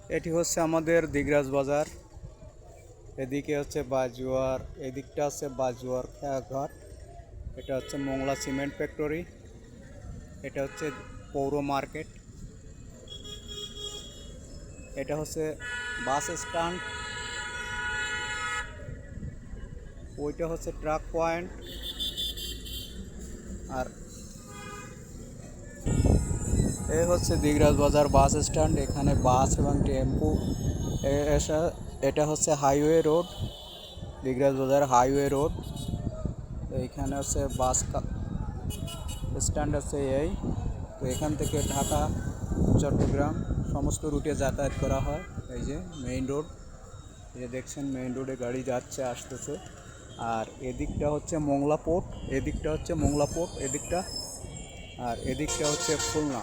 এটি হচ্ছে আমাদের দিগরাজ বাজার। এদিকে হচ্ছে বাজুয়ার, এদিকটা হচ্ছে বাজুয়ার খেয়াঘাট। এটা হচ্ছে মোংলা সিমেন্ট ফ্যাক্টরি। এটা হচ্ছে পৌর মার্কেট। এটা হচ্ছে বাস স্ট্যান্ড। ওইটা হচ্ছে ট্রাক পয়েন্ট। আর এই হচ্ছে দিগরাজ বাজার বাস স্ট্যান্ড। এখানে বাস এবং টেম্পু এটা হচ্ছে হাইওয়ে রোড, দিগরাজ বাজার হাইওয়ে রোড। এইখানে হচ্ছে বাস স্ট্যান্ড আছে এই। তো এখান থেকে ঢাকা, চট্টগ্রাম সমস্ত রুটে যাতায়াত করা হয়। এই যে মেইন রোড, এই যে দেখছেন মেইন রোডে গাড়ি যাচ্ছে আসতেছে। আর এদিকটা হচ্ছে মোংলা পোর্ট, এদিকটা হচ্ছে মোংলা পোর্ট এদিকটা। আর এদিকটা হচ্ছে খুলনা।